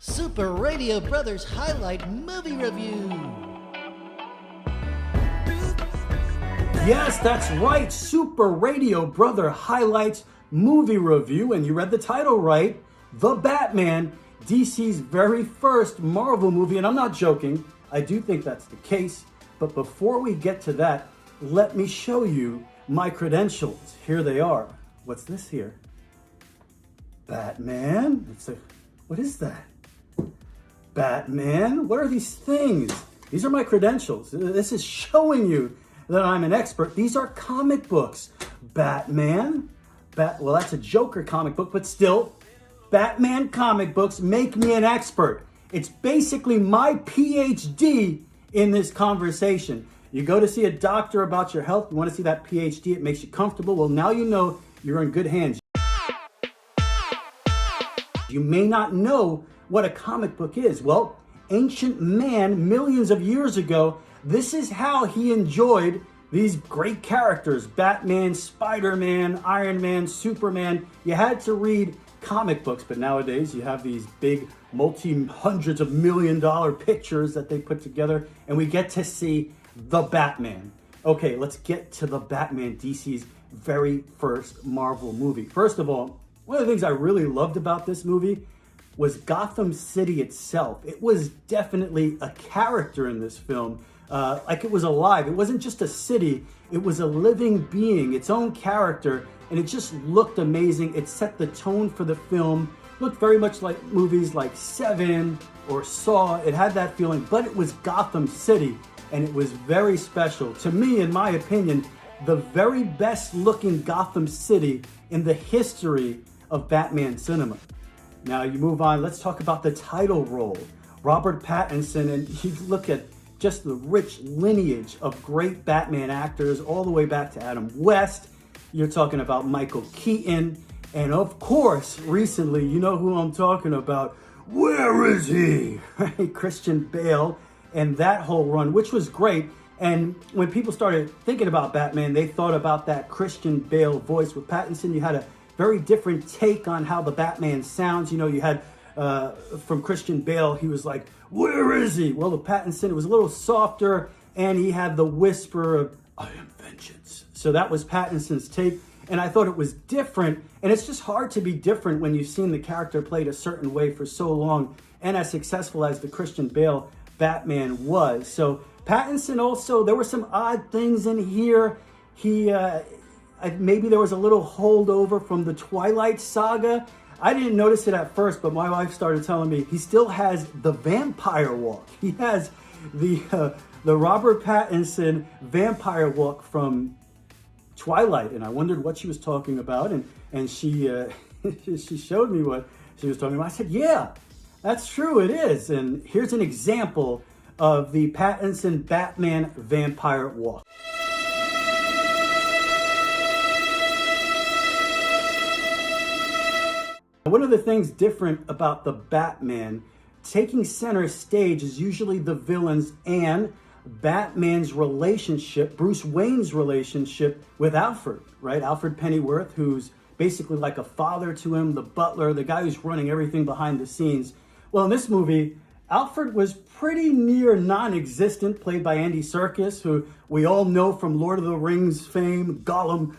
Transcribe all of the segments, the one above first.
Super Radio Brothers Highlight Movie Review. Yes, that's right. Super Radio Brother Highlights Movie Review. And you read the title right. The Batman, DC's very first Marvel movie. And I'm not joking. I do think that's the case. But before we get to that, let me show you my credentials. Here they are. What's this here? Batman? What is that? Batman? What are these things? These are my credentials. This is showing you that I'm an expert. These are comic books. Batman? Well, that's a Joker comic book, but still, Batman comic books make me an expert. It's basically my PhD in this conversation. You go to see a doctor about your health, you want to see that PhD, it makes you comfortable. Well, now you know you're in good hands. You may not know what a comic book is. Well, ancient man, millions of years ago, this is how he enjoyed these great characters. Batman, Spider-Man, Iron Man, Superman. You had to read comic books, but nowadays you have these big multi-hundreds of million-dollar pictures that they put together, and we get to see the Batman. Okay, let's get to the Batman, DC's very first Marvel movie. First of all, one of the things I really loved about this movie was Gotham City itself. It was definitely a character in this film, like it was alive. It wasn't just a city, it was a living being, its own character, and it just looked amazing. It set the tone for the film. It looked very much like movies like Seven or Saw. It had that feeling, but it was Gotham City, and it was very special. To me, in my opinion, the very best looking Gotham City in the history of Batman cinema. Now you move on, let's talk about the title role. Robert Pattinson, and you look at just the rich lineage of great Batman actors all the way back to Adam West. You're talking about Michael Keaton, and of course, recently, you know who I'm talking about. Where is he? Right? Christian Bale, and that whole run, which was great. And when people started thinking about Batman, they thought about that Christian Bale voice. With Pattinson, you had a very different take on how the Batman sounds. You know, you had from Christian Bale, he was like, where is he? Well, with Pattinson, it was a little softer, and he had the whisper of, I am vengeance. So that was Pattinson's take, and I thought it was different. And it's just hard to be different when you've seen the character played a certain way for so long, and as successful as the Christian Bale Batman was. So Pattinson also, there were some odd things in here. Maybe there was a little holdover from the Twilight saga. I didn't notice it at first, but my wife started telling me he still has the vampire walk. He has the Robert Pattinson vampire walk from Twilight, and I wondered what she was talking about, and she she showed me what she was talking about. I said, yeah, that's true, it is. And here's an example of the Pattinson Batman vampire walk. One of the things different about the Batman, taking center stage is usually the villains and Batman's relationship, Bruce Wayne's relationship with Alfred, right? Alfred Pennyworth, who's basically like a father to him, the butler, the guy who's running everything behind the scenes. Well, in this movie, Alfred was pretty near non-existent, played by Andy Serkis, who we all know from Lord of the Rings fame, Gollum,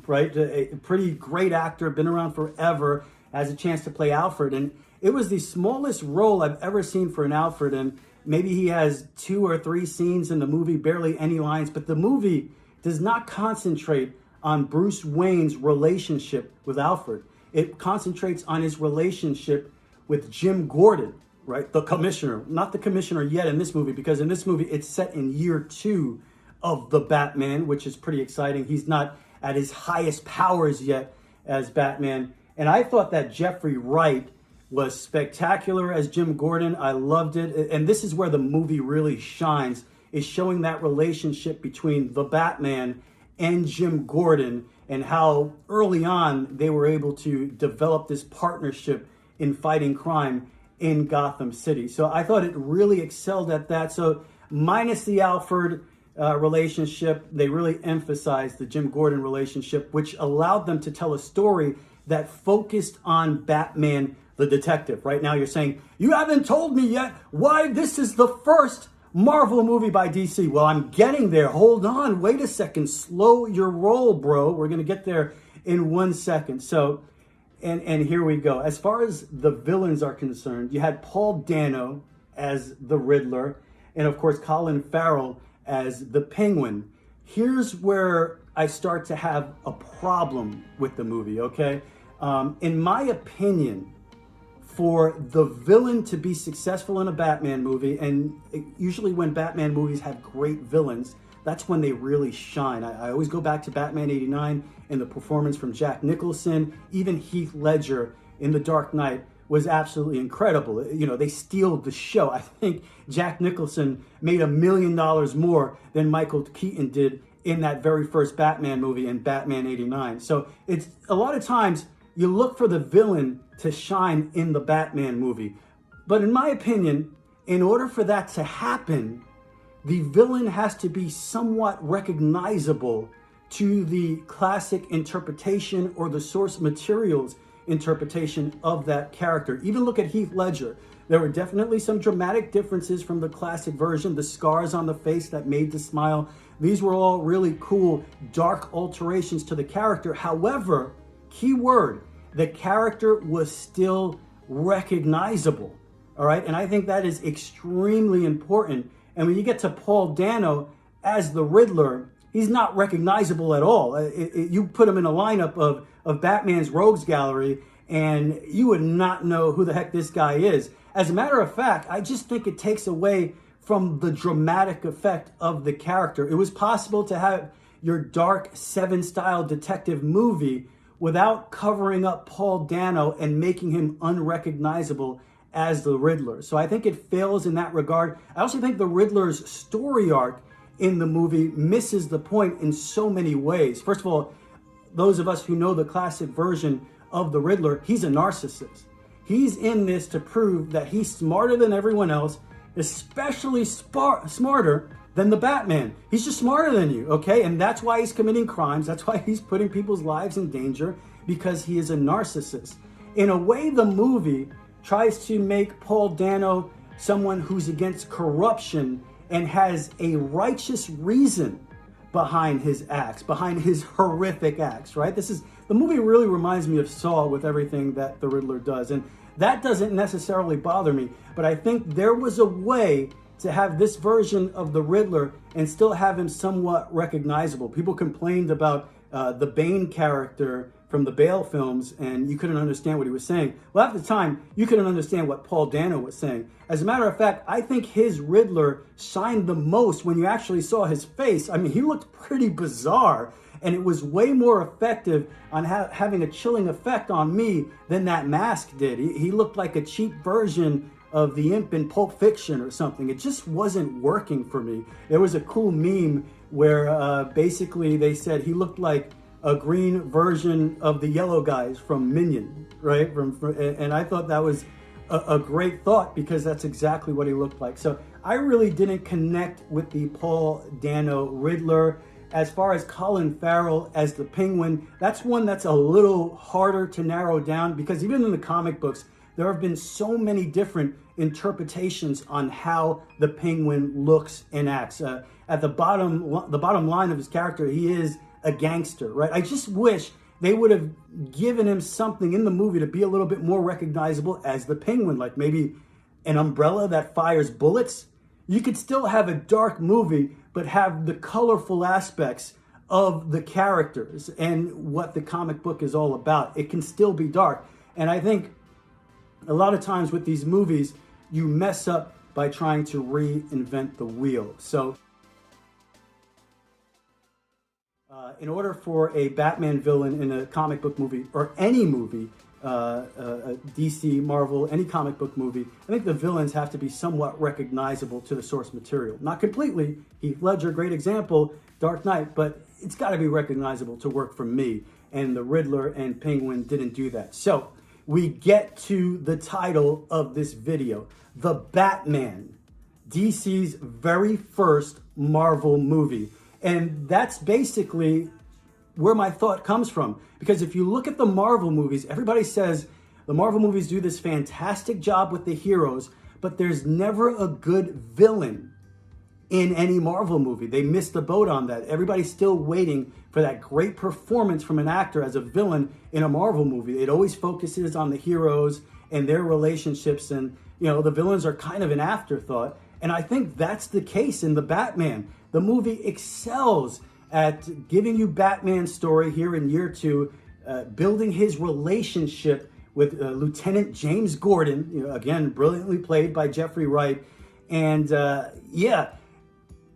right? A pretty great actor, been around forever, has a chance to play Alfred. And it was the smallest role I've ever seen for an Alfred. And maybe he has 2 or 3 scenes in the movie, barely any lines. But the movie does not concentrate on Bruce Wayne's relationship with Alfred. It concentrates on his relationship with Jim Gordon, right? The commissioner, not the commissioner yet in this movie, because in this movie, it's set in year 2 of the Batman, which is pretty exciting. He's not at his highest powers yet as Batman. And I thought that Jeffrey Wright was spectacular as Jim Gordon. I loved it. And this is where the movie really shines, is showing that relationship between the Batman and Jim Gordon, and how early on they were able to develop this partnership in fighting crime in Gotham City. So I thought it really excelled at that. So minus the Alfred relationship, they really emphasized the Jim Gordon relationship, which allowed them to tell a story that focused on Batman, the detective. Right now you're saying, you haven't told me yet why this is the first Marvel movie by DC. Well, I'm getting there. Hold on. Wait a second. Slow your roll, bro. We're going to get there in 1 second. So, and here we go. As far as the villains are concerned, you had Paul Dano as the Riddler, and of course, Colin Farrell as the Penguin. Here's where I start to have a problem with the movie, okay? In my opinion, for the villain to be successful in a Batman movie, and usually when Batman movies have great villains, that's when they really shine. I always go back to Batman '89 and the performance from Jack Nicholson. Even Heath Ledger in The Dark Knight was absolutely incredible. You know, they steal the show. I think Jack Nicholson made $1 million more than Michael Keaton did in that very first Batman movie in Batman '89. So it's a lot of times you look for the villain to shine in the Batman movie. But in my opinion, in order for that to happen, the villain has to be somewhat recognizable to the classic interpretation or the source materials interpretation of that character. Even look at Heath Ledger. There were definitely some dramatic differences from the classic version. The scars on the face that made the smile. These were all really cool, dark alterations to the character. However, key word, the character was still recognizable. All right. And I think that is extremely important. And when you get to Paul Dano as the Riddler, he's not recognizable at all. You put him in a lineup of Batman's Rogues Gallery, and you would not know who the heck this guy is. As a matter of fact, I just think it takes away from the dramatic effect of the character. It was possible to have your dark Seven style detective movie without covering up Paul Dano and making him unrecognizable as the Riddler. So I think it fails in that regard. I also think the Riddler's story arc in the movie misses the point in so many ways. First of all, those of us who know the classic version of the Riddler, he's a narcissist. He's in this to prove that he's smarter than everyone else, especially smarter than the Batman. He's just smarter than you, okay? And that's why he's committing crimes. That's why he's putting people's lives in danger, because he is a narcissist. In a way, the movie tries to make Paul Dano someone who's against corruption and has a righteous reason behind his acts, behind his horrific acts, right? The movie really reminds me of Saw with everything that the Riddler does. And that doesn't necessarily bother me, but I think there was a way to have this version of the Riddler and still have him somewhat recognizable. People complained about the Bane character from the Bale films, and you couldn't understand what he was saying. Well, at the time, you couldn't understand what Paul Dano was saying. As a matter of fact, I think his Riddler shined the most when you actually saw his face. I mean, he looked pretty bizarre, and it was way more effective on having a chilling effect on me than that mask did. He looked like a cheap version of the imp in Pulp Fiction or something. It just wasn't working for me. There was a cool meme where basically they said he looked like a green version of the yellow guys from Minion, right? And I thought that was a great thought, because that's exactly what he looked like. So I really didn't connect with the Paul Dano Riddler. As far as Colin Farrell as the Penguin, that's one that's a little harder to narrow down, because even in the comic books, there have been so many different interpretations on how the Penguin looks and acts. At the bottom line of his character, he is a gangster, right? I just wish they would have given him something in the movie to be a little bit more recognizable as the Penguin, like maybe an umbrella that fires bullets. You could still have a dark movie, but have the colorful aspects of the characters and what the comic book is all about. It can still be dark. And I think a lot of times with these movies, you mess up by trying to reinvent the wheel. So in order for a Batman villain in a comic book movie, or any movie, DC, Marvel, any comic book movie, I think the villains have to be somewhat recognizable to the source material. Not completely. Heath Ledger, great example, Dark Knight, but it's got to be recognizable to work for me. And the Riddler and Penguin didn't do that. So we get to the title of this video, The Batman, DC's very first Marvel movie. And that's basically where my thought comes from. Because if you look at the Marvel movies, everybody says The Marvel movies do this fantastic job with the heroes, but there's never a good villain in any Marvel movie. They missed the boat on that. Everybody's still waiting for that great performance from an actor as a villain in a Marvel movie. It always focuses on the heroes and their relationships, and the villains are kind of an afterthought. And I think that's the case in the Batman. The movie excels at giving you Batman's story here in year 2, building his relationship with Lieutenant James Gordon, again, brilliantly played by Jeffrey Wright. And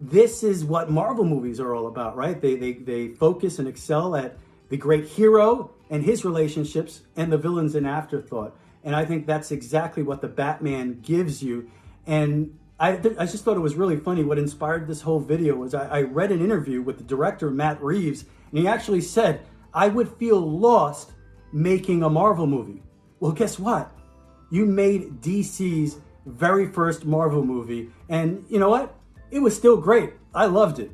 this is what Marvel movies are all about, right? They focus and excel at the great hero and his relationships, and the villain's an afterthought. And I think that's exactly what the Batman gives you. And I just thought it was really funny. What inspired this whole video was I read an interview with the director, Matt Reeves, and he actually said, I would feel lost making a Marvel movie. Well, guess what? You made DC's very first Marvel movie, and you know what? It was still great. I loved it.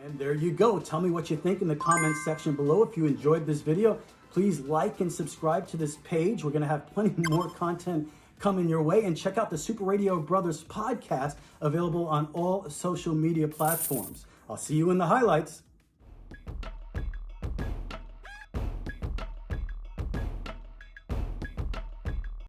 And there you go. Tell me what you think in the comments section below. If you enjoyed this video, please like and subscribe to this page. We're going to have plenty more content coming your way. And check out the Super Radio Brothers podcast, available on all social media platforms. I'll see you in the highlights.